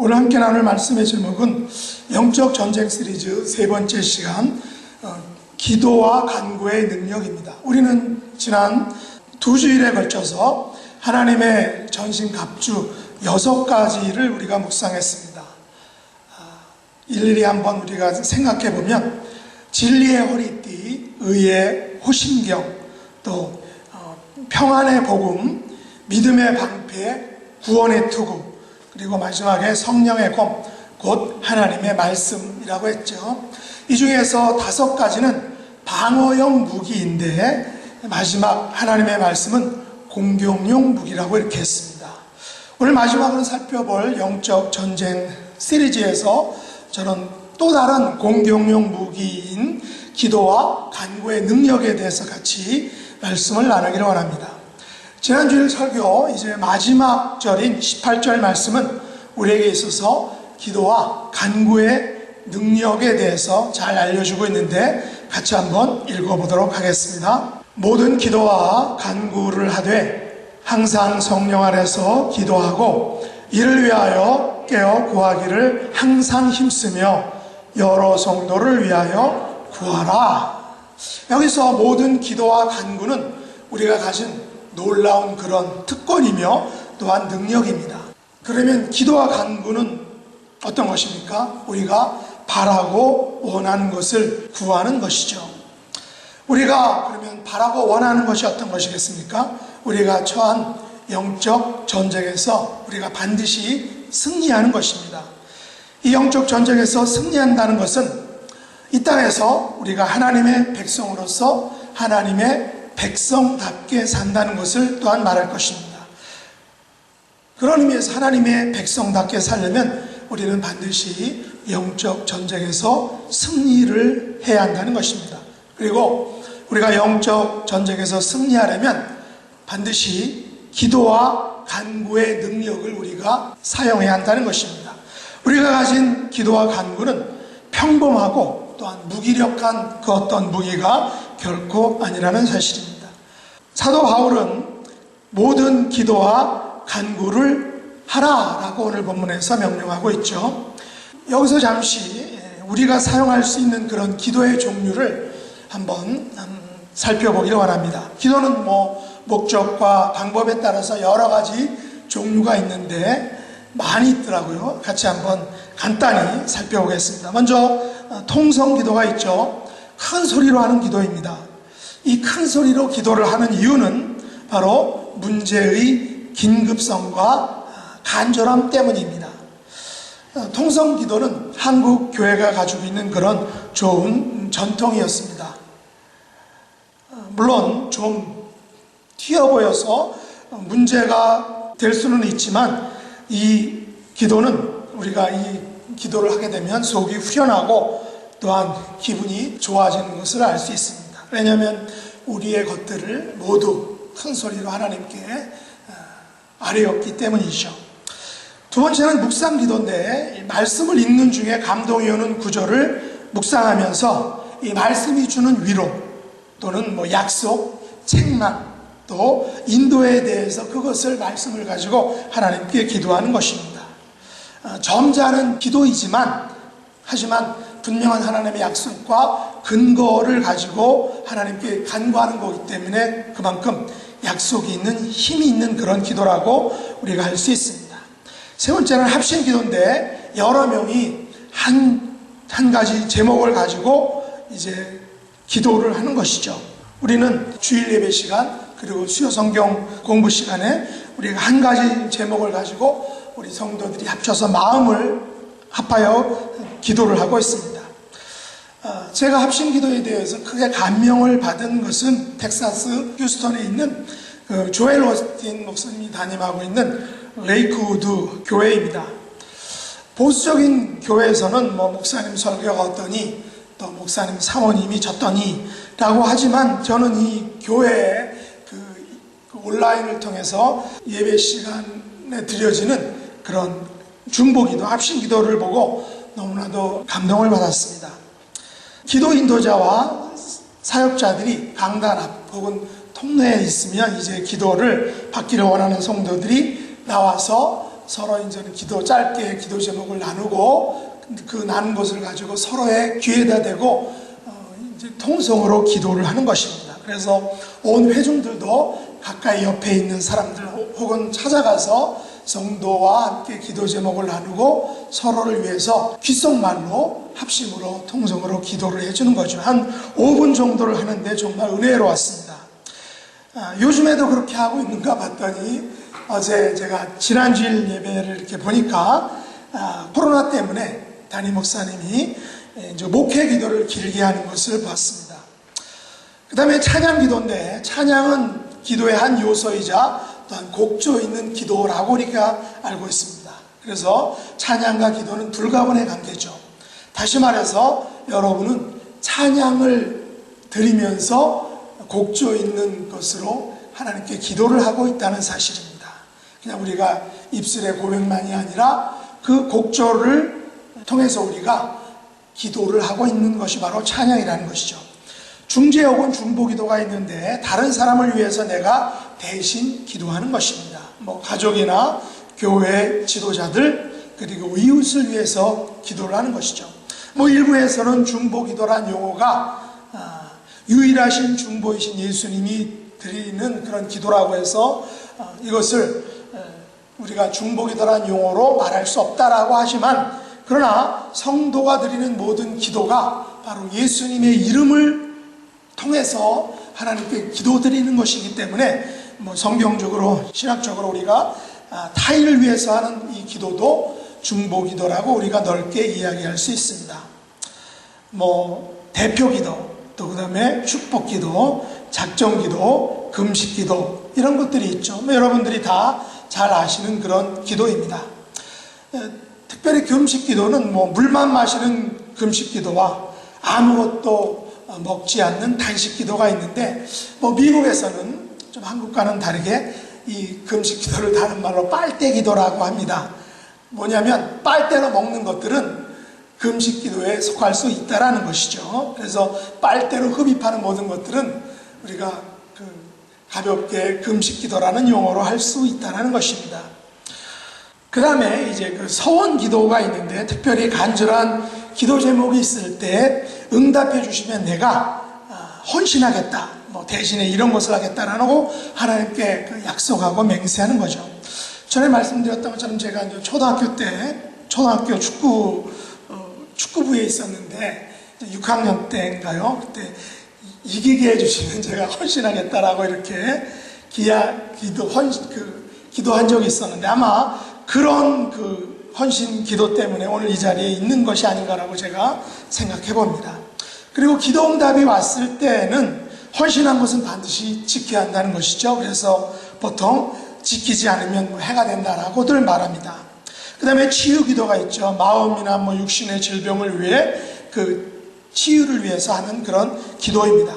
오늘 함께 나눌 말씀의 제목은 영적 전쟁 시리즈 세 번째 시간 기도와 간구의 능력입니다. 우리는 지난 두 주일에 걸쳐서 하나님의 전신갑주 6가지를 우리가 묵상했습니다. 일일이 한번 우리가 생각해 보면 진리의 허리띠, 의의 호심경, 또 평안의 복음, 믿음의 방패, 구원의 투구, 그리고 마지막에 성령의 검, 곧 하나님의 말씀이라고 했죠. 이 중에서 5가지는 방어용 무기인데 마지막 하나님의 말씀은 공격용 무기라고 이렇게 했습니다. 오늘 마지막으로 살펴볼 영적 전쟁 시리즈에서 저는 또 다른 공격용 무기인 기도와 간구의 능력에 대해서 같이 말씀을 나누기를 원합니다. 지난주일 설교 이제 마지막 절인 18절 말씀은 우리에게 있어서 기도와 간구의 능력에 대해서 잘 알려주고 있는데 같이 한번 읽어보도록 하겠습니다. 모든 기도와 간구를 하되 항상 성령 안에서 기도하고 이를 위하여 깨어 구하기를 항상 힘쓰며 여러 성도를 위하여 구하라. 여기서 모든 기도와 간구는 우리가 가진 놀라운 그런 특권이며 또한 능력입니다. 그러면 기도와 간구는 어떤 것입니까? 우리가 바라고 원하는 것을 구하는 것이죠. 우리가 그러면 바라고 원하는 것이 어떤 것이겠습니까? 우리가 처한 영적 전쟁에서 우리가 반드시 승리하는 것입니다. 이 영적 전쟁에서 승리한다는 것은 이 땅에서 우리가 하나님의 백성으로서 하나님의 백성답게 산다는 것을 또한 말할 것입니다. 그런 의미에서 하나님의 백성답게 살려면 우리는 반드시 영적 전쟁에서 승리를 해야 한다는 것입니다. 그리고 우리가 영적 전쟁에서 승리하려면 반드시 기도와 간구의 능력을 우리가 사용해야 한다는 것입니다. 우리가 가진 기도와 간구는 평범하고 또한 무기력한 그 어떤 무기가 결코 아니라는 사실입니다. 사도 바울은 모든 기도와 간구를 하라라고 오늘 본문에서 명령하고 있죠. 여기서 잠시 우리가 사용할 수 있는 그런 기도의 종류를 한번 살펴보기를 원합니다. 기도는 목적과 방법에 따라서 여러 가지 종류가 있는데 많이 있더라고요. 같이 한번 간단히 살펴보겠습니다. 먼저 통성 기도가 있죠. 큰 소리로 하는 기도입니다. 이 큰 소리로 기도를 하는 이유는 바로 문제의 긴급성과 간절함 때문입니다. 통성 기도는 한국 교회가 가지고 있는 그런 좋은 전통이었습니다. 물론 좀 튀어 보여서 문제가 될 수는 있지만 이 기도는 우리가 이 기도를 하게 되면 속이 후련하고 또한 기분이 좋아지는 것을 알 수 있습니다. 왜냐하면 우리의 것들을 모두 큰 소리로 하나님께 아뢰었기 때문이죠. 두 번째는 묵상 기도인데 말씀을 읽는 중에 감동이 오는 구절을 묵상하면서 이 말씀이 주는 위로 또는 약속, 책망 또 인도에 대해서 그것을 말씀을 가지고 하나님께 기도하는 것입니다. 점잖은 기도이지만 하지만 분명한 하나님의 약속과 근거를 가지고 하나님께 간구하는 거기 때문에 그만큼 약속이 있는 힘이 있는 그런 기도라고 우리가 할 수 있습니다. 세 번째는 합심 기도인데 여러 명이 한 가지 제목을 가지고 이제 기도를 하는 것이죠. 우리는 주일 예배 시간 그리고 수요 성경 공부 시간에 우리가 한 가지 제목을 가지고 우리 성도들이 합쳐서 마음을 합하여 기도를 하고 있습니다. 제가 합심 기도에 대해서 크게 감명을 받은 것은 텍사스 휴스턴에 있는 조엘 오스틴 목사님이 담임하고 있는 레이크우드 교회입니다. 보수적인 교회에서는 목사님 설교가 어떠니 또 목사님 사모님이 졌더니 라고 하지만 저는 이 교회의 그 온라인을 통해서 예배 시간에 드려지는 그런 중보기도, 합심기도를 보고 너무나도 감동을 받았습니다. 기도 인도자와 사역자들이 강단 앞 혹은 통로에 있으면 이제 기도를 받기를 원하는 성도들이 나와서 서로 이제는 짧게 기도 제목을 나누고 그 나눈 것을 가지고 서로의 귀에다 대고 이제 통성으로 기도를 하는 것입니다. 그래서 온 회중들도 가까이 옆에 있는 사람들 혹은 찾아가서 성도와 함께 기도 제목을 나누고 서로를 위해서 귓속말로 합심으로 통성으로 기도를 해주는 거죠. 한 5분 정도를 하는데 정말 은혜로웠습니다. 요즘에도 그렇게 하고 있는가 봤더니 어제 제가 지난주일 예배를 이렇게 보니까 코로나 때문에 담임 목사님이 이제 목회 기도를 길게 하는 것을 봤습니다. 그 다음에 찬양 기도인데 찬양은 기도의 한 요소이자 또한 곡조 있는 기도라고 우리가 알고 있습니다. 그래서 찬양과 기도는 불가분의 관계죠. 다시 말해서 여러분은 찬양을 드리면서 곡조 있는 것으로 하나님께 기도를 하고 있다는 사실입니다. 그냥 우리가 입술의 고백만이 아니라 그 곡조를 통해서 우리가 기도를 하고 있는 것이 바로 찬양이라는 것이죠. 중재 혹은 중보 기도가 있는데 다른 사람을 위해서 내가 대신 기도하는 것입니다. 가족이나 교회 지도자들 그리고 이웃을 위해서 기도를 하는 것이죠. 일부에서는 중보 기도란 용어가 유일하신 중보이신 예수님이 드리는 그런 기도라고 해서 이것을 우리가 중보 기도란 용어로 말할 수 없다라고 하지만 그러나 성도가 드리는 모든 기도가 바로 예수님의 이름을 통해서 하나님께 기도드리는 것이기 때문에 성경적으로 신학적으로 우리가 타인을 위해서 하는 이 기도도 중보 기도라고 우리가 넓게 이야기할 수 있습니다. 대표 기도, 또 그 다음에 축복 기도, 작정 기도, 금식 기도 이런 것들이 있죠. 여러분들이 다 잘 아시는 그런 기도입니다. 특별히 금식 기도는 물만 마시는 금식 기도와 아무것도 먹지 않는 단식 기도가 있는데 미국에서는 좀 한국과는 다르게 이 금식 기도를 다른 말로 빨대 기도라고 합니다. 뭐냐면 빨대로 먹는 것들은 금식 기도에 속할 수 있다라는 것이죠. 그래서 빨대로 흡입하는 모든 것들은 우리가 가볍게 금식 기도라는 용어로 할 수 있다라는 것입니다. 그 다음에 이제 서원 기도가 있는데 특별히 간절한 기도 제목이 있을 때 응답해 주시면 내가 헌신하겠다, 대신에 이런 것을 하겠다라고 하나님께 약속하고 맹세하는 거죠. 전에 말씀드렸던 것처럼 제가 이제 초등학교 축구부에 있었는데 6학년 때인가요? 그때 이기게 해주시면 제가 헌신하겠다라고 이렇게 기도한 적이 있었는데 아마 그런 헌신 기도 때문에 오늘 이 자리에 있는 것이 아닌가라고 제가 생각해 봅니다. 그리고 기도 응답이 왔을 때는 헌신한 것은 반드시 지켜야 한다는 것이죠. 그래서 보통 지키지 않으면 해가 된다라고들 말합니다. 그 다음에 치유 기도가 있죠. 마음이나 육신의 질병을 위해 치유를 위해서 하는 그런 기도입니다.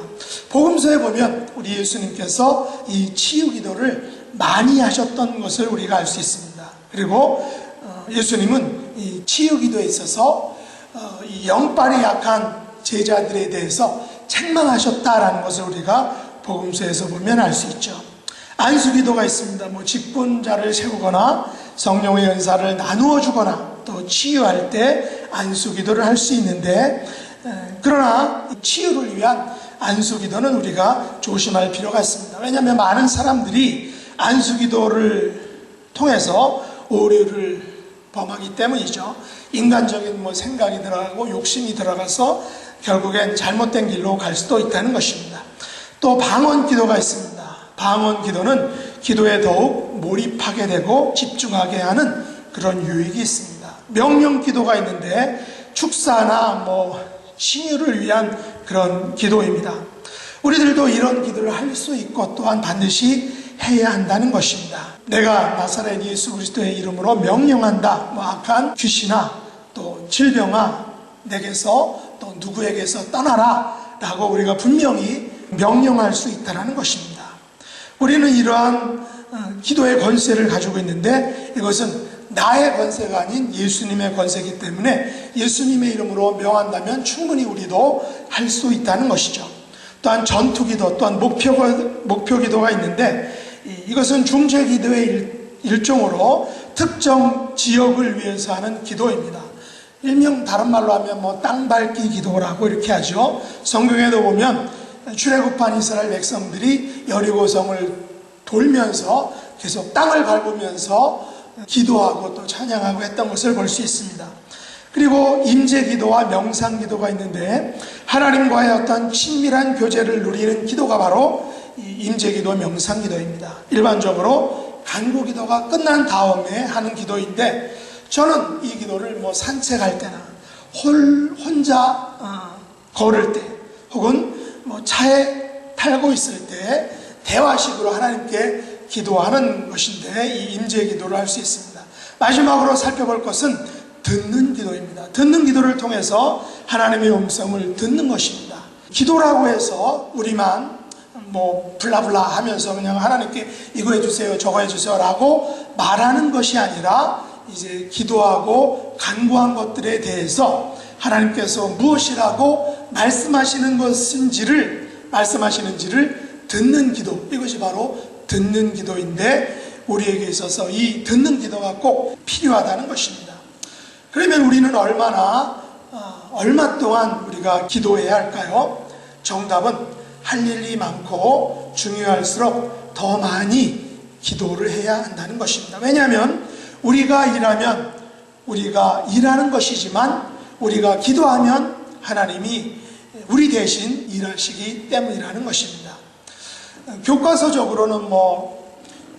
복음서에 보면 우리 예수님께서 이 치유 기도를 많이 하셨던 것을 우리가 알 수 있습니다. 그리고 예수님은 이 치유 기도에 있어서 이 영빨이 약한 제자들에 대해서 책망하셨다라는 것을 우리가 복음서에서 보면 알 수 있죠. 안수 기도가 있습니다. 직분자를 세우거나 성령의 은사를 나누어 주거나 또 치유할 때 안수 기도를 할 수 있는데 그러나 치유를 위한 안수 기도는 우리가 조심할 필요가 있습니다. 왜냐하면 많은 사람들이 안수 기도를 통해서 오류를 범하기 때문이죠. 인간적인 생각이 들어가고 욕심이 들어가서 결국엔 잘못된 길로 갈 수도 있다는 것입니다. 또 방언 기도가 있습니다. 방언 기도는 기도에 더욱 몰입하게 되고 집중하게 하는 그런 유익이 있습니다. 명령 기도가 있는데 축사나 신유를 위한 그런 기도입니다. 우리들도 이런 기도를 할 수 있고 또한 반드시 해야 한다는 것입니다. 내가 나사렛 예수 그리스도의 이름으로 명령한다. 악한 귀신아 또 질병아 내게서 또 누구에게서 떠나라 라고 우리가 분명히 명령할 수 있다는 것입니다. 우리는 이러한 기도의 권세를 가지고 있는데 이것은 나의 권세가 아닌 예수님의 권세이기 때문에 예수님의 이름으로 명한다면 충분히 우리도 할 수 있다는 것이죠. 또한 전투기도 또한 목표 기도가 있는데 이것은 중재기도의 일종으로 특정 지역을 위해서 하는 기도입니다. 일명 다른 말로 하면 땅 밟기 기도라고 이렇게 하죠. 성경에도 보면 출애굽한 이스라엘 백성들이 여리고성을 돌면서 계속 땅을 밟으면서 기도하고 또 찬양하고 했던 것을 볼 수 있습니다. 그리고 임재기도와 명상기도가 있는데 하나님과의 어떤 친밀한 교제를 누리는 기도가 바로 이 임재기도, 명상기도입니다. 일반적으로 간구기도가 끝난 다음에 하는 기도인데 저는 이 기도를 산책할 때나 혼자 걸을 때 혹은 차에 타고 있을 때 대화식으로 하나님께 기도하는 것인데 이 임재기도를 할 수 있습니다. 마지막으로 살펴볼 것은 듣는 기도입니다. 듣는 기도를 통해서 하나님의 음성을 듣는 것입니다. 기도라고 해서 우리만 블라블라 하면서 그냥 하나님께 이거 해주세요 저거 해주세요 라고 말하는 것이 아니라 이제 기도하고 간구한 것들에 대해서 하나님께서 무엇이라고 말씀하시는지를 듣는 기도, 이것이 바로 듣는 기도인데 우리에게 있어서 이 듣는 기도가 꼭 필요하다는 것입니다. 그러면 우리는 얼마 동안 우리가 기도해야 할까요? 정답은 할 일이 많고 중요할수록 더 많이 기도를 해야 한다는 것입니다. 왜냐하면 우리가 일하면 우리가 일하는 것이지만 우리가 기도하면 하나님이 우리 대신 일하시기 때문이라는 것입니다. 교과서적으로는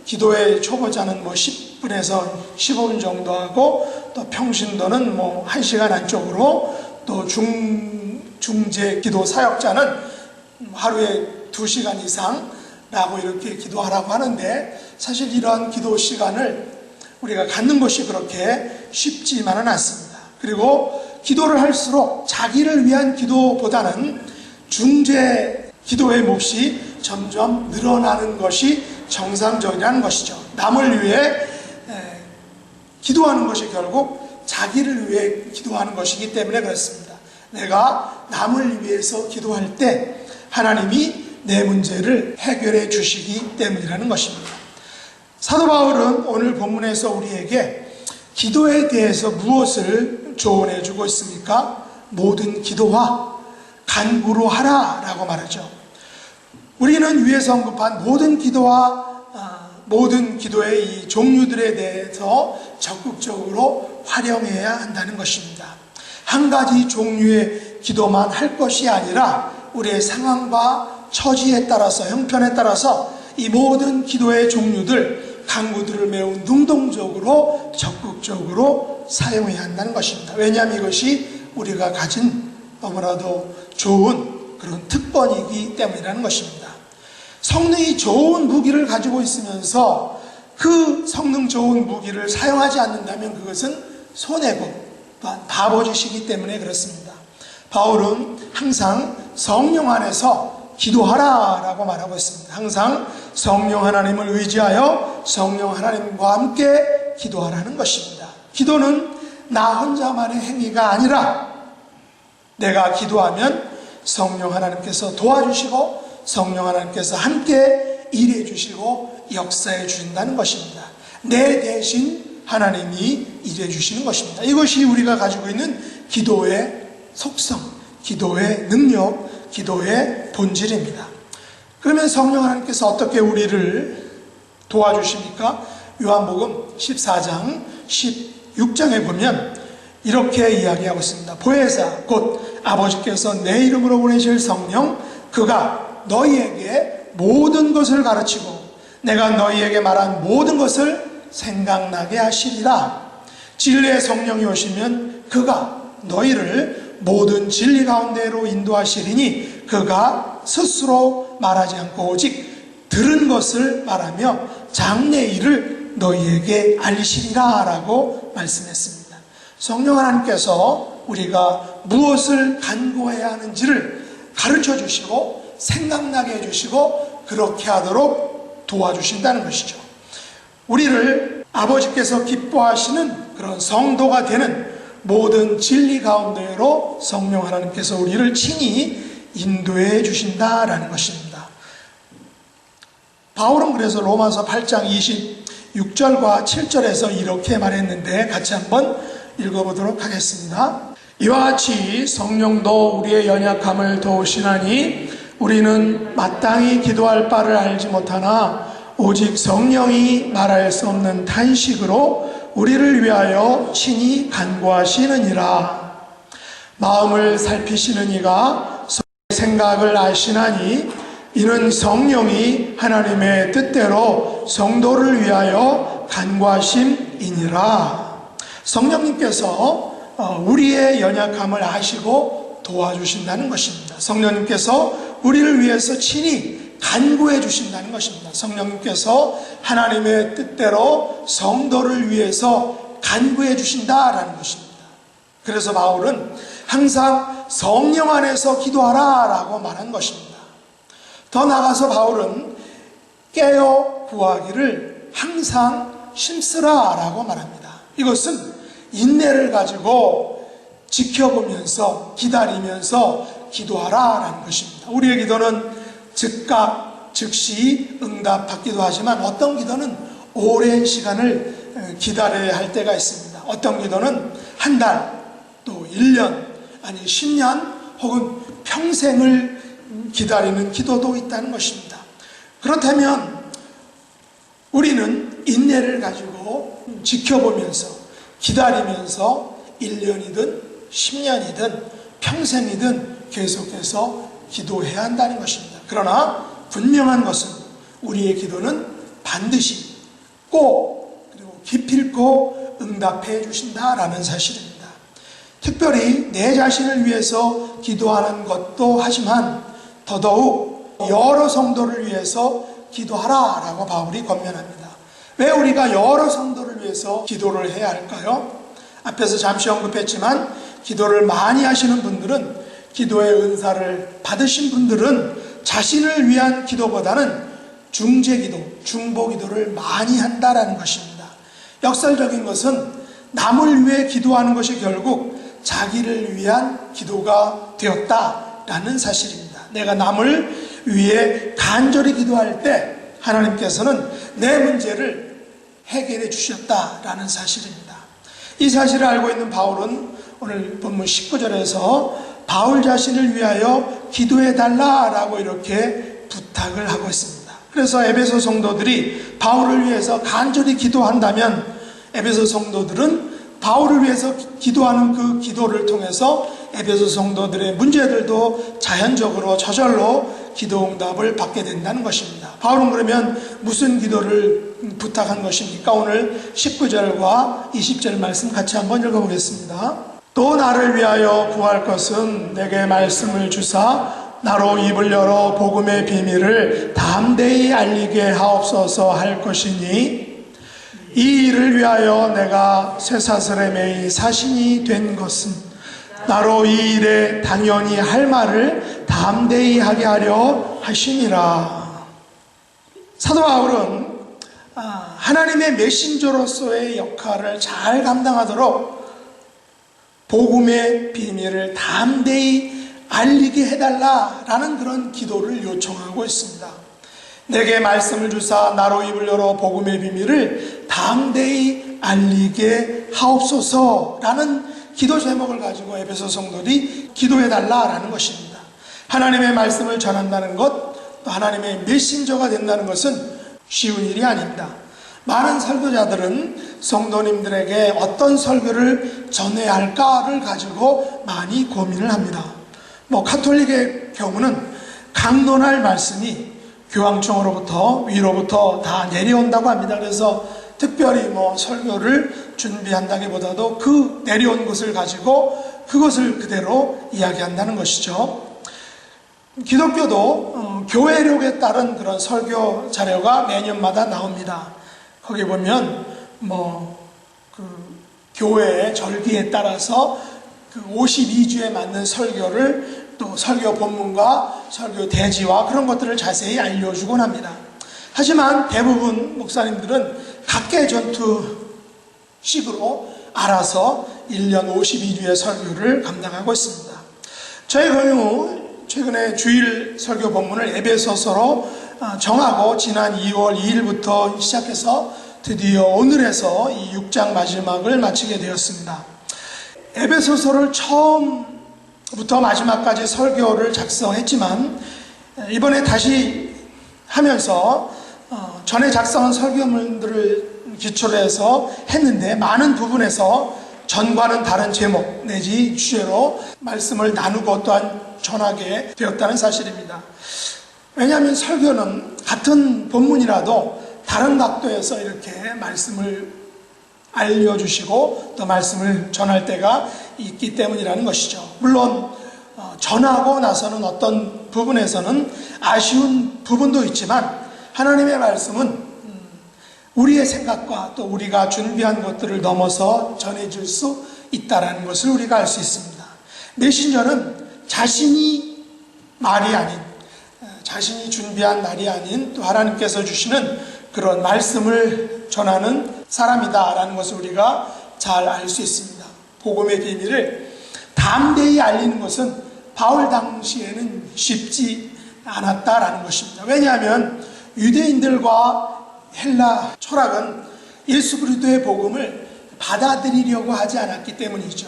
기도의 초보자는 10분에서 15분 정도 하고 또 평신도는 1시간 안쪽으로 또 중재 기도 사역자는 하루에 2시간 이상라고 이렇게 기도하라고 하는데 사실 이러한 기도 시간을 우리가 갖는 것이 그렇게 쉽지만은 않습니다. 그리고 기도를 할수록 자기를 위한 기도보다는 중재 기도의 몫이 점점 늘어나는 것이 정상적이라는 것이죠. 남을 위해 기도하는 것이 결국 자기를 위해 기도하는 것이기 때문에 그렇습니다. 내가 남을 위해서 기도할 때 하나님이 내 문제를 해결해 주시기 때문이라는 것입니다. 사도 바울은 오늘 본문에서 우리에게 기도에 대해서 무엇을 조언해 주고 있습니까? 모든 기도와 간구로 하라 라고 말하죠. 우리는 위에서 언급한 모든 기도의 이 종류들에 대해서 적극적으로 활용해야 한다는 것입니다. 한 가지 종류의 기도만 할 것이 아니라 우리의 상황과 처지에 따라서 형편에 따라서 이 모든 기도의 종류들, 간구들을 매우 능동적으로 적극적으로 사용해야 한다는 것입니다. 왜냐하면 이것이 우리가 가진 너무나도 좋은 그런 특권이기 때문이라는 것입니다. 성능이 좋은 무기를 가지고 있으면서 그 성능 좋은 무기를 사용하지 않는다면 그것은 손해고 또한 바보짓이기 때문에 그렇습니다. 바울은 항상 성령 안에서 기도하라 라고 말하고 있습니다. 항상 성령 하나님을 의지하여 성령 하나님과 함께 기도하라는 것입니다. 기도는 나 혼자만의 행위가 아니라 내가 기도하면 성령 하나님께서 도와주시고 성령 하나님께서 함께 일해 주시고 역사해 주신다는 것입니다. 내 대신 하나님이 일해 주시는 것입니다. 이것이 우리가 가지고 있는 기도의 속성, 기도의 능력, 기도의 본질입니다. 그러면 성령 하나님께서 어떻게 우리를 도와주십니까? 요한복음 14장 16장에 보면 이렇게 이야기하고 있습니다. 보혜사 곧 아버지께서 내 이름으로 보내실 성령 그가 너희에게 모든 것을 가르치고 내가 너희에게 말한 모든 것을 생각나게 하시리라. 진리의 성령이 오시면 그가 너희를 모든 진리 가운데로 인도하시리니 그가 스스로 말하지 않고 오직 들은 것을 말하며 장래 일을 너희에게 알리시리라 라고 말씀했습니다. 성령 하나님께서 우리가 무엇을 간구해야 하는지를 가르쳐 주시고 생각나게 해주시고 그렇게 하도록 도와주신다는 것이죠. 우리를 아버지께서 기뻐하시는 그런 성도가 되는 모든 진리 가운데로 성령 하나님께서 우리를 친히 인도해 주신다라는 것입니다. 바울은 그래서 로마서 8장 6절과 7절에서 이렇게 말했는데 같이 한번 읽어보도록 하겠습니다. 이와 같이 성령도 우리의 연약함을 도우시나니 우리는 마땅히 기도할 바를 알지 못하나 오직 성령이 말할 수 없는 탄식으로 우리를 위하여 친히 간구하시느니라. 마음을 살피시는 이가 생각을 아시나니 이는 성령이 하나님의 뜻대로 성도를 위하여 간구하심이니라. 성령님께서 우리의 연약함을 아시고 도와주신다는 것입니다. 성령님께서 우리를 위해서 친히 간구해 주신다는 것입니다. 성령님께서 하나님의 뜻대로 성도를 위해서 간구해 주신다라는 것입니다. 그래서 바울은 항상 성령 안에서 기도하라 라고 말한 것입니다. 더 나아가서 바울은 깨어 구하기를 항상 힘쓰라 라고 말합니다. 이것은 인내를 가지고 지켜보면서 기다리면서 기도하라 라는 것입니다. 우리의 기도는 즉각 즉시 응답받기도 하지만 어떤 기도는 오랜 시간을 기다려야 할 때가 있습니다. 어떤 기도는 한 달, 또 1년, 아니 10년 혹은 평생을 기다리는 기도도 있다는 것입니다. 그렇다면 우리는 인내를 가지고 지켜보면서 기다리면서 1년이든 10년이든 평생이든 계속해서 기도해야 한다는 것입니다. 그러나 분명한 것은 우리의 기도는 반드시 꼭 그리고 기필코 응답해 주신다라는 사실입니다. 특별히 내 자신을 위해서 기도하는 것도 하지만 더더욱 여러 성도를 위해서 기도하라 라고 바울이 권면합니다. 왜 우리가 여러 성도를 위해서 기도를 해야 할까요? 앞에서 잠시 언급했지만 기도를 많이 하시는 분들은, 기도의 은사를 받으신 분들은 자신을 위한 기도보다는 중재기도, 중보기도를 많이 한다라는 것입니다. 역설적인 것은 남을 위해 기도하는 것이 결국 자기를 위한 기도가 되었다라는 사실입니다. 내가 남을 위해 간절히 기도할 때 하나님께서는 내 문제를 해결해 주셨다라는 사실입니다. 이 사실을 알고 있는 바울은 오늘 본문 19절에서 바울 자신을 위하여 기도해 달라라고 이렇게 부탁을 하고 있습니다. 그래서 에베소 성도들이 바울을 위해서 간절히 기도한다면 에베소 성도들은 바울을 위해서 기도하는 그 기도를 통해서 에베소 성도들의 문제들도 자연적으로 저절로 기도응답을 받게 된다는 것입니다. 바울은 그러면 무슨 기도를 부탁한 것입니까? 오늘 19절과 20절 말씀 같이 한번 읽어보겠습니다. 또 나를 위하여 구할 것은 내게 말씀을 주사 나로 입을 열어 복음의 비밀을 담대히 알리게 하옵소서 할 것이니 이 일을 위하여 내가 쇠사슬에 매이 사신이 된 것은 나로 이 일에 당연히 할 말을 담대히 하게 하려 하시니라. 사도 바울은 하나님의 메신저로서의 역할을 잘 감당하도록 복음의 비밀을 담대히 알리게 해달라라는 그런 기도를 요청하고 있습니다. 내게 말씀을 주사 나로 입을 열어 복음의 비밀을 담대히 알리게 하옵소서라는 기도 제목을 가지고 에베소 성도들이 기도해달라라는 것입니다. 하나님의 말씀을 전한다는 것, 또 하나님의 메신저가 된다는 것은 쉬운 일이 아닙니다. 많은 설교자들은 성도님들에게 어떤 설교를 전해야 할까를 가지고 많이 고민을 합니다. 가톨릭의 경우는 강론할 말씀이 교황청으로부터 위로부터 다 내려온다고 합니다. 그래서 특별히 설교를 준비한다기보다도 그 내려온 것을 가지고 그것을 그대로 이야기한다는 것이죠. 기독교도 교회력에 따른 그런 설교 자료가 매년마다 나옵니다. 거기 보면 교회의 절기에 따라서 그 52주에 맞는 설교를 또 설교 본문과 설교 대지와 그런 것들을 자세히 알려주곤 합니다. 하지만 대부분 목사님들은 각계 전투식으로 알아서 1년 52주의 설교를 감당하고 있습니다. 저희 경우 최근에 주일 설교 본문을 에베소서로 정하고 지난 2월 2일부터 시작해서 드디어 오늘에서 이 6장 마지막을 마치게 되었습니다. 에베소서를 처음부터 마지막까지 설교를 작성했지만 이번에 다시 하면서 전에 작성한 설교문들을 기초로 해서 했는데 많은 부분에서 전과는 다른 제목 내지 주제로 말씀을 나누고 또한 전하게 되었다는 사실입니다. 왜냐하면 설교는 같은 본문이라도 다른 각도에서 이렇게 말씀을 알려주시고 또 말씀을 전할 때가 있기 때문이라는 것이죠. 물론 전하고 나서는 어떤 부분에서는 아쉬운 부분도 있지만 하나님의 말씀은 우리의 생각과 또 우리가 준비한 것들을 넘어서 전해질 수 있다는 것을 우리가 알 수 있습니다. 메신저는 자신이 말이 아닌, 자신이 준비한 말이 아닌 또 하나님께서 주시는 그런 말씀을 전하는 사람이다라는 것을 우리가 잘 알 수 있습니다. 복음의 비밀을 담대히 알리는 것은 바울 당시에는 쉽지 않았다라는 것입니다. 왜냐하면 유대인들과 헬라 철학은 예수 그리스도의 복음을 받아들이려고 하지 않았기 때문이죠.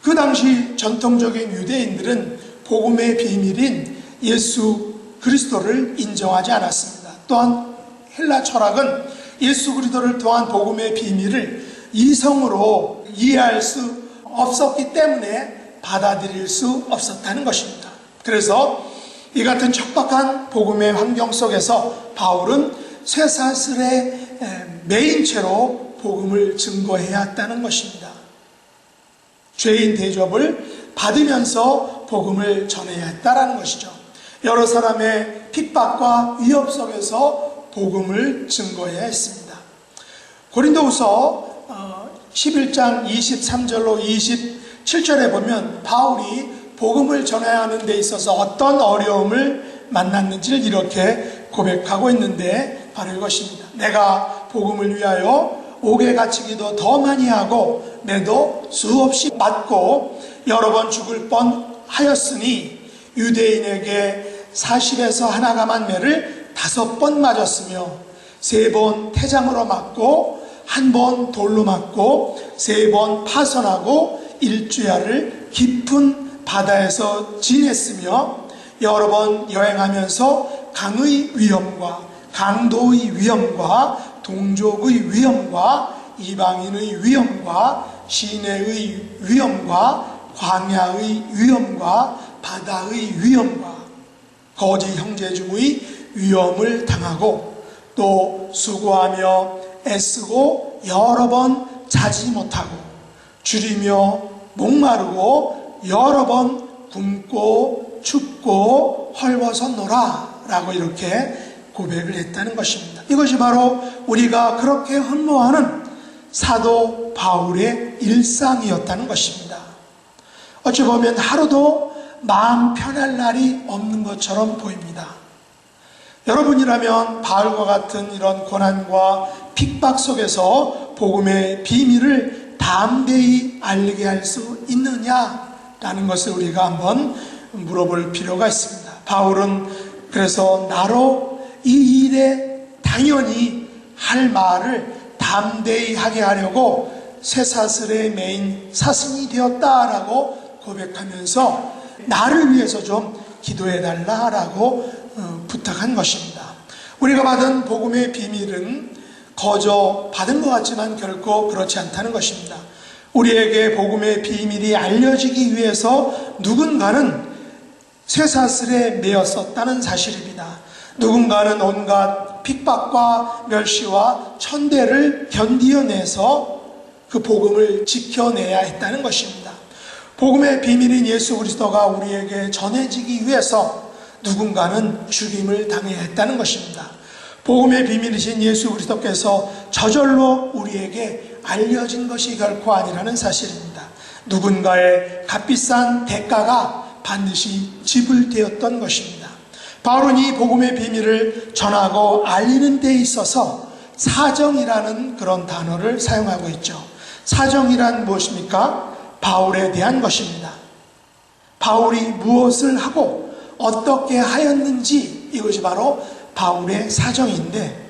그 당시 전통적인 유대인들은 복음의 비밀인 예수 그리스도를 인정하지 않았습니다. 또한 헬라 철학은 예수 그리스도를 통한 복음의 비밀을 이성으로 이해할 수 없었기 때문에 받아들일 수 없었다는 것입니다. 그래서 이 같은 척박한 복음의 환경 속에서 바울은 쇠사슬에 매인 채로 복음을 증거해야 했다는 것입니다. 죄인 대접을 받으면서 복음을 전해야 했다는 것이죠. 여러 사람의 핍박과 위협 속에서 복음을 증거해야 했습니다. 고린도후서 11장 23절로 27절에 보면 바울이 복음을 전해야 하는 데 있어서 어떤 어려움을 만났는지를 이렇게 고백하고 있는데 바로 이것입니다. 내가 복음을 위하여 옥에 갇히기도 더 많이 하고 매도 수없이 맞고 여러 번 죽을 뻔하였으니 유대인에게 40에서 하나감한 매를 5번 맞았으며 3번 태장으로 맞고 1번 돌로 맞고 3번 파선하고 일주야를 깊은 바다에서 지냈으며 여러 번 여행하면서 강의 위험과 강도의 위험과 동족의 위험과 이방인의 위험과 시내의 위험과 광야의 위험과 바다의 위험과 거짓 형제 중의 위험을 당하고 또 수고하며 애쓰고 여러 번 자지 못하고 줄이며 목마르고 여러 번 굶고 춥고 헐벗었노라 라고 이렇게 고백을 했다는 것입니다. 이것이 바로 우리가 그렇게 흠모하는 사도 바울의 일상이었다는 것입니다. 어찌 보면 하루도 마음 편할 날이 없는 것처럼 보입니다. 여러분이라면 바울과 같은 이런 고난과 핍박 속에서 복음의 비밀을 담대히 알리게 할 수 있느냐라는 것을 우리가 한번 물어볼 필요가 있습니다. 바울은 그래서 나로 이 일에 당연히 할 말을 담대히 하게 하려고 쇠사슬에 매인 사슴이 되었다라고 고백하면서 나를 위해서 좀 기도해 달라라고 부탁한 것입니다. 우리가 받은 복음의 비밀은 거저 받은 것 같지만 결코 그렇지 않다는 것입니다. 우리에게 복음의 비밀이 알려지기 위해서 누군가는 쇠사슬에 매였었다는 사실입니다. 누군가는 온갖 핍박과 멸시와 천대를 견디어내서 그 복음을 지켜내야 했다는 것입니다. 복음의 비밀인 예수 그리스도가 우리에게 전해지기 위해서 누군가는 죽임을 당해야 했다는 것입니다. 복음의 비밀이신 예수 그리스도께서 저절로 우리에게 알려진 것이 결코 아니라는 사실입니다. 누군가의 값비싼 대가가 반드시 지불되었던 것입니다. 바울은 이 복음의 비밀을 전하고 알리는 데 있어서 사정이라는 그런 단어를 사용하고 있죠. 사정이란 무엇입니까? 바울에 대한 것입니다. 바울이 무엇을 하고 어떻게 하였는지 이것이 바로 바울의 사정인데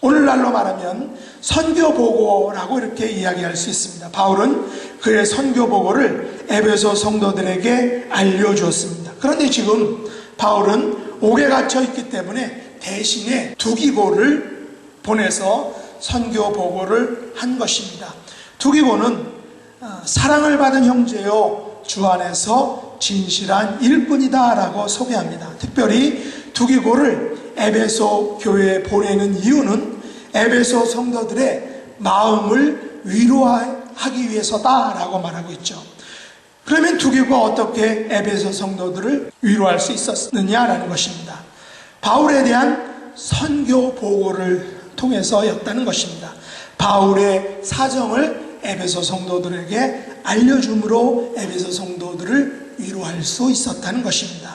오늘날로 말하면 선교보고라고 이렇게 이야기할 수 있습니다. 바울은 그의 선교보고를 에베소 성도들에게 알려주었습니다. 그런데 지금 바울은 옥에 갇혀 있기 때문에 대신에 두기고를 보내서 선교보고를 한 것입니다. 두기고는 사랑을 받은 형제요 주 안에서 진실한 일꾼이다 라고 소개합니다. 특별히 두기고를 에베소 교회에 보내는 이유는 에베소 성도들의 마음을 위로하기 위해서다 라고 말하고 있죠. 그러면 두기고가 어떻게 에베소 성도들을 위로할 수 있었느냐라는 것입니다. 바울에 대한 선교 보고를 통해서였다는 것입니다. 바울의 사정을 에베소 성도들에게 알려줌으로 에베소 성도들을 위로할 수 있었다는 것입니다.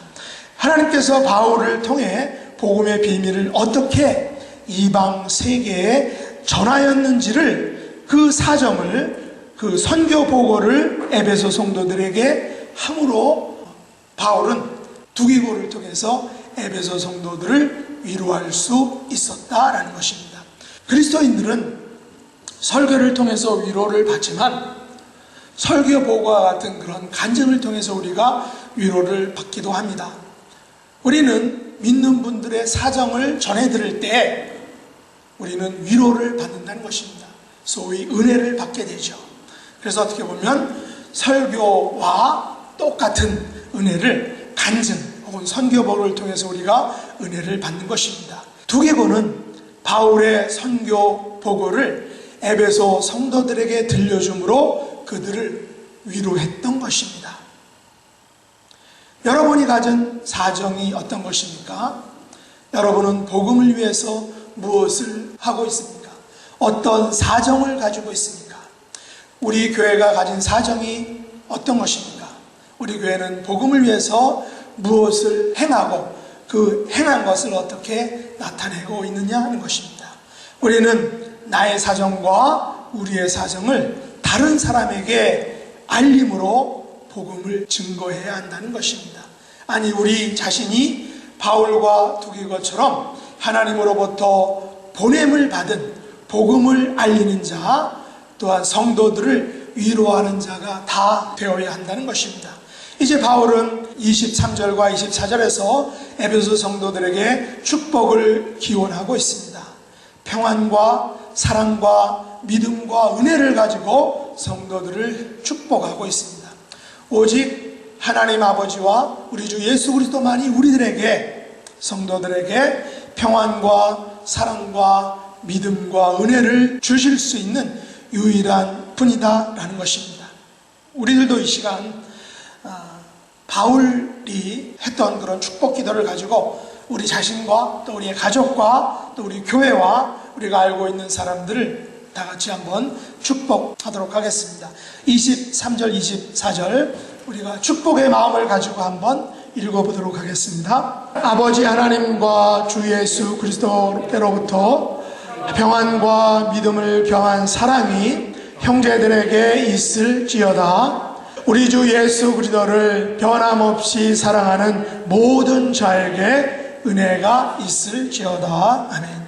하나님께서 바울을 통해 복음의 비밀을 어떻게 이방 세계에 전하였는지를 그 사정을 그 선교 보고를 에베소 성도들에게 함으로 바울은 두기고를 통해서 에베소 성도들을 위로할 수 있었다라는 것입니다. 그리스도인들은 설교를 통해서 위로를 받지만 설교 보고와 같은 그런 간증을 통해서 우리가 위로를 받기도 합니다. 우리는 믿는 분들의 사정을 전해드릴 때 우리는 위로를 받는다는 것입니다. 소위 은혜를 받게 되죠. 그래서 어떻게 보면 설교와 똑같은 은혜를 간증 혹은 선교보고를 통해서 우리가 은혜를 받는 것입니다. 두기고는 바울의 선교보고를 에베소 성도들에게 들려줌으로 그들을 위로했던 것입니다. 여러분이 가진 사정이 어떤 것입니까? 여러분은 복음을 위해서 무엇을 하고 있습니까? 어떤 사정을 가지고 있습니까? 우리 교회가 가진 사정이 어떤 것입니까? 우리 교회는 복음을 위해서 무엇을 행하고 그 행한 것을 어떻게 나타내고 있느냐 하는 것입니다. 우리는 나의 사정과 우리의 사정을 다른 사람에게 알림으로 복음을 증거해야 한다는 것입니다. 아니 우리 자신이 바울과 두기고처럼 하나님으로부터 보냄을 받은 복음을 알리는 자 또한 성도들을 위로하는 자가 다 되어야 한다는 것입니다. 이제 바울은 23절과 24절에서 에베소 성도들에게 축복을 기원하고 있습니다. 평안과 사랑과 믿음과 은혜를 가지고 성도들을 축복하고 있습니다. 오직 하나님 아버지와 우리 주 예수 그리스도만이 우리들에게 성도들에게 평안과 사랑과 믿음과 은혜를 주실 수 있는 유일한 분이다 라는 것입니다. 우리들도 이 시간 바울이 했던 그런 축복 기도를 가지고 우리 자신과 또 우리의 가족과 또 우리 교회와 우리가 알고 있는 사람들을 다 같이 한번 축복하도록 하겠습니다. 23절 24절 우리가 축복의 마음을 가지고 한번 읽어보도록 하겠습니다. 아버지 하나님과 주 예수 그리스도로부터 평안과 믿음을 겸한 사랑이 형제들에게 있을지어다. 우리 주 예수 그리스도를 변함없이 사랑하는 모든 자에게 은혜가 있을지어다. 아멘.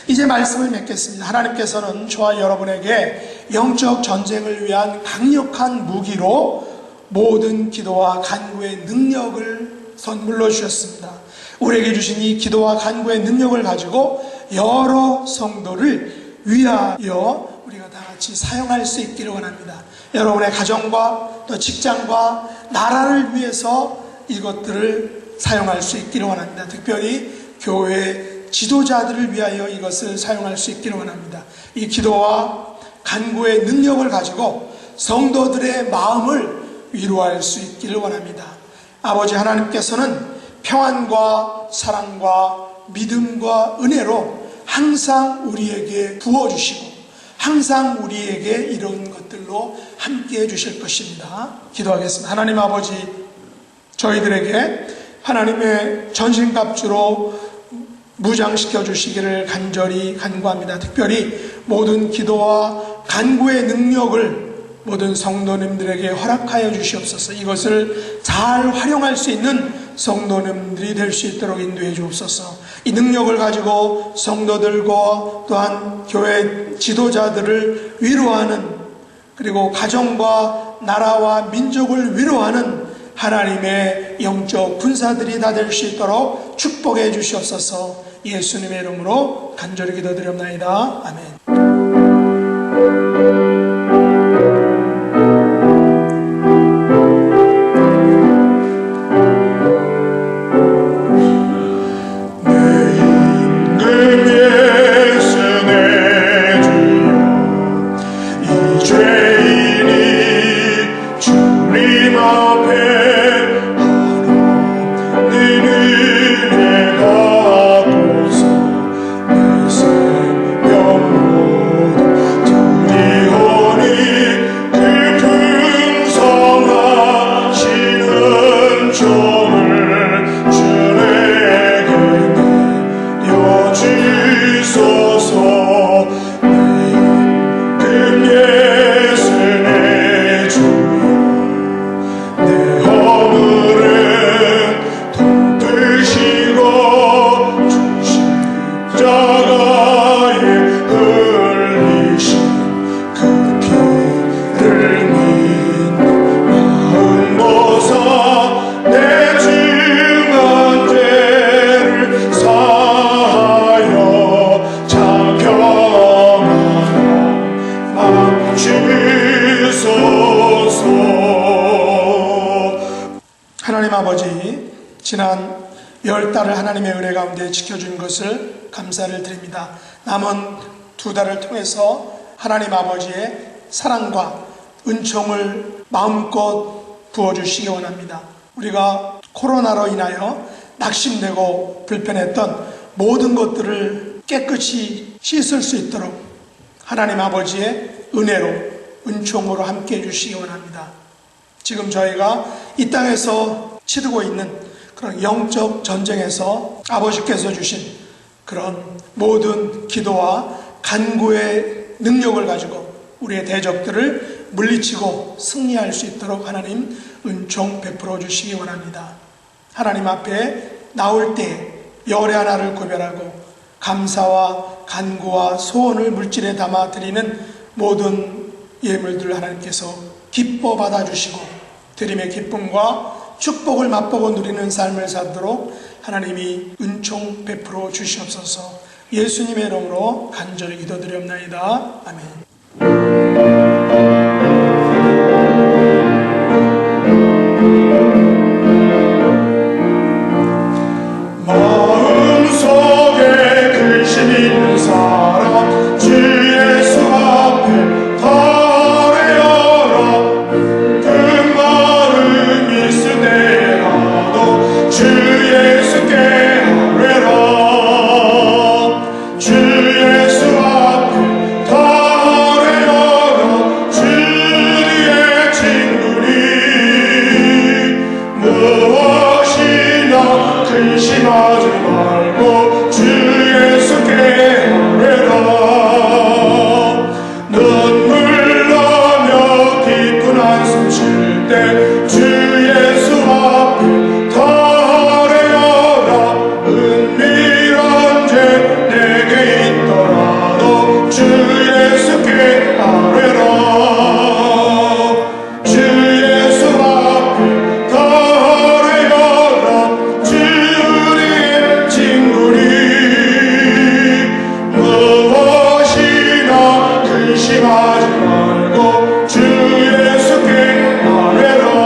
이제 말씀을 맺겠습니다. 하나님께서는 저와 여러분에게 영적 전쟁을 위한 강력한 무기로 모든 기도와 간구의 능력을 선물로 주셨습니다. 우리에게 주신 이 기도와 간구의 능력을 가지고 여러 성도를 위하여 우리가 다 같이 사용할 수 있기를 원합니다. 여러분의 가정과 또 직장과 나라를 위해서 이것들을 사용할 수 있기를 원합니다. 특별히 교회 지도자들을 위하여 이것을 사용할 수 있기를 원합니다. 이 기도와 간구의 능력을 가지고 성도들의 마음을 위로할 수 있기를 원합니다. 아버지 하나님께서는 평안과 사랑과 믿음과 은혜로 항상 우리에게 부어주시고 항상 우리에게 이런 것들로 함께 해주실 것입니다. 기도하겠습니다. 하나님 아버지, 저희들에게 하나님의 전신갑주로 무장시켜 주시기를 간절히 간구합니다. 특별히 모든 기도와 간구의 능력을 모든 성도님들에게 허락하여 주시옵소서. 이것을 잘 활용할 수 있는 성도님들이 될 수 있도록 인도해 주옵소서. 이 능력을 가지고 성도들과 또한 교회 지도자들을 위로하는, 그리고 가정과 나라와 민족을 위로하는 하나님의 영적 군사들이 다 될 수 있도록 축복해 주시옵소서. 예수님의 이름으로 간절히 기도드립나이다. 아멘. 하나님 아버지, 지난 10달을 하나님의 은혜 가운데 지켜준 것을 감사를 드립니다. 남은 2달을 통해서 하나님 아버지의 사랑과 은총을 마음껏 부어주시기 원합니다. 우리가 코로나로 인하여 낙심되고 불편했던 모든 것들을 깨끗이 씻을 수 있도록 하나님 아버지의 은혜로, 은총으로 함께 해주시기 원합니다. 지금 저희가 이 땅에서 치르고 있는 그런 영적 전쟁에서 아버지께서 주신 그런 모든 기도와 간구의 능력을 가지고 우리의 대적들을 물리치고 승리할 수 있도록 하나님 은총 베풀어 주시기 원합니다. 하나님 앞에 나올 때 열의 하나를 구별하고 감사와 간구와 소원을 물질에 담아 드리는 모든 예물들을 하나님께서 기뻐 받아주시고 드림의 기쁨과 축복을 맛보고 누리는 삶을 살도록 하나님이 은총 베풀어 주시옵소서. 예수님의 이름으로 간절히 기도드리옵나이다. 아멘. 마음속에 근심 있는 사람 주 예수 앞에 달려라. 그 마음 있을 때라도 주 예수께 아뢰라. 주 예수 앞에 달려라. 주의 친구니 무엇이나 근심하지 말고 주 예수께 아뢰라. 눈물 나며 깊은 한숨 쉴 때 주 예수 앞에 달려라. 은밀한 죄 내게 있더라도 주 예수께 아뢰라. 주 예수 앞에 달려라. 주의 친구니 무엇이나 근심하지 말고 주 예수께 아뢰라.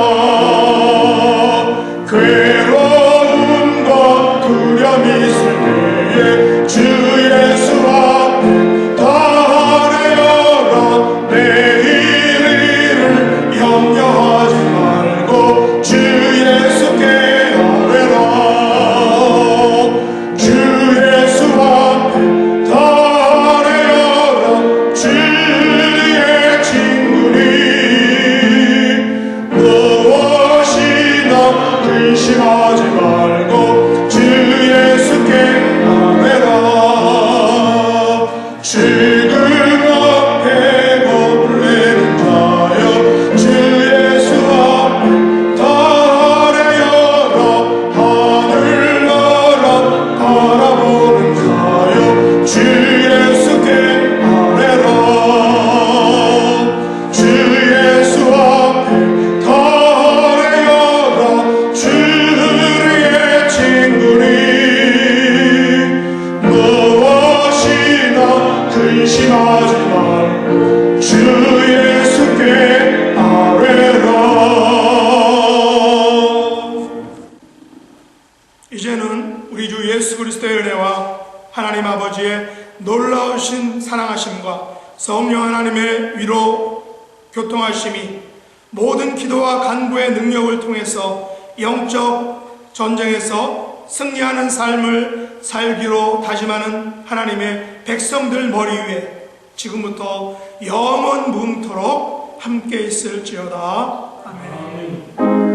놀라우신 사랑하심과 성령 하나님의 위로 교통하심이 모든 기도와 간구의 능력을 통해서 영적 전쟁에서 승리하는 삶을 살기로 다짐하는 하나님의 백성들 머리 위에 지금부터 영원 무궁토록 함께 있을지어다. 아멘.